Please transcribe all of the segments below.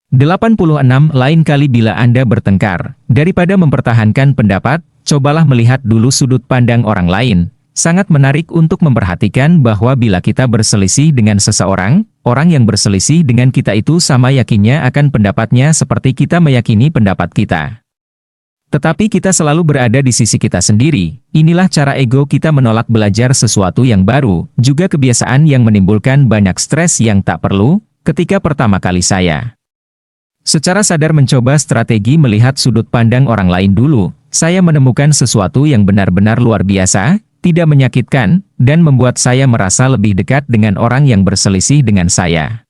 86. Lain kali bila Anda bertengkar, daripada mempertahankan pendapat, cobalah melihat dulu sudut pandang orang lain. Sangat menarik untuk memperhatikan bahwa bila kita berselisih dengan seseorang, orang yang berselisih dengan kita itu sama yakinnya akan pendapatnya seperti kita meyakini pendapat kita. Tetapi kita selalu berada di sisi kita sendiri. Inilah cara ego kita menolak belajar sesuatu yang baru, juga kebiasaan yang menimbulkan banyak stres yang tak perlu. Ketika pertama kali saya secara sadar mencoba strategi melihat sudut pandang orang lain dulu, saya menemukan sesuatu yang benar-benar luar biasa, tidak menyakitkan, dan membuat saya merasa lebih dekat dengan orang yang berselisih dengan saya.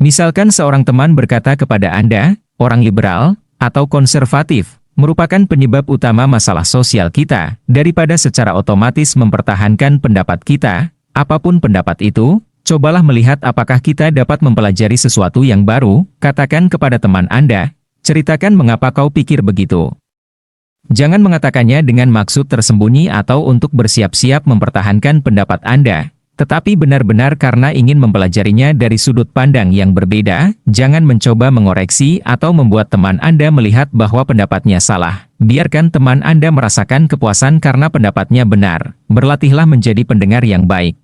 Misalkan seorang teman berkata kepada Anda, orang liberal, atau konservatif, merupakan penyebab utama masalah sosial kita, daripada secara otomatis mempertahankan pendapat kita, apapun pendapat itu, cobalah melihat apakah kita dapat mempelajari sesuatu yang baru. Katakan kepada teman Anda, ceritakan mengapa kau pikir begitu. Jangan mengatakannya dengan maksud tersembunyi atau untuk bersiap-siap mempertahankan pendapat Anda, tetapi benar-benar karena ingin mempelajarinya dari sudut pandang yang berbeda. Jangan mencoba mengoreksi atau membuat teman Anda melihat bahwa pendapatnya salah. Biarkan teman Anda merasakan kepuasan karena pendapatnya benar. Berlatihlah menjadi pendengar yang baik.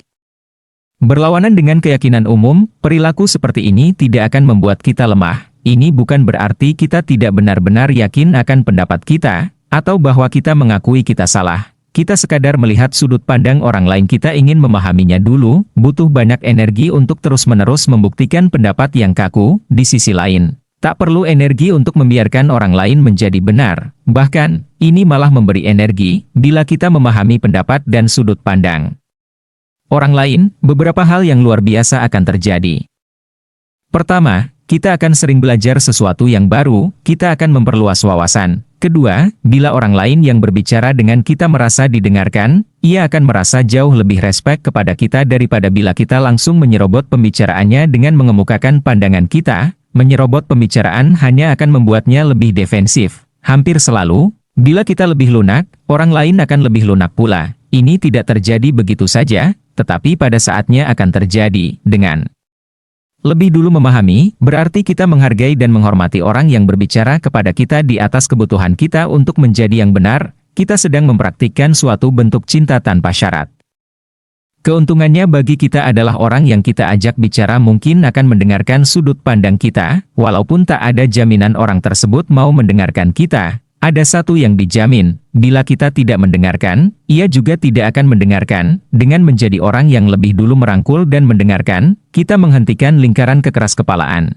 Berlawanan dengan keyakinan umum, perilaku seperti ini tidak akan membuat kita lemah. Ini bukan berarti kita tidak benar-benar yakin akan pendapat kita, atau bahwa kita mengakui kita salah. Kita sekadar melihat sudut pandang orang lain, kita ingin memahaminya dulu, butuh banyak energi untuk terus-menerus membuktikan pendapat yang kaku. Di sisi lain, tak perlu energi untuk membiarkan orang lain menjadi benar. Bahkan, ini malah memberi energi, bila kita memahami pendapat dan sudut pandang orang lain. Beberapa hal yang luar biasa akan terjadi. Pertama, kita akan sering belajar sesuatu yang baru, kita akan memperluas wawasan. Kedua, bila orang lain yang berbicara dengan kita merasa didengarkan, ia akan merasa jauh lebih respek kepada kita daripada bila kita langsung menyerobot pembicaraannya dengan mengemukakan pandangan kita. Menyerobot pembicaraan hanya akan membuatnya lebih defensif. Hampir selalu, bila kita lebih lunak, orang lain akan lebih lunak pula. Ini tidak terjadi begitu saja, tetapi pada saatnya akan terjadi. Dengan lebih dulu memahami, berarti kita menghargai dan menghormati orang yang berbicara kepada kita di atas kebutuhan kita untuk menjadi yang benar. Kita sedang mempraktikkan suatu bentuk cinta tanpa syarat. Keuntungannya bagi kita adalah orang yang kita ajak bicara mungkin akan mendengarkan sudut pandang kita, walaupun tak ada jaminan orang tersebut mau mendengarkan kita. Ada satu yang dijamin, bila kita tidak mendengarkan, ia juga tidak akan mendengarkan. Dengan menjadi orang yang lebih dulu merangkul dan mendengarkan, kita menghentikan lingkaran kekeras kepalaan.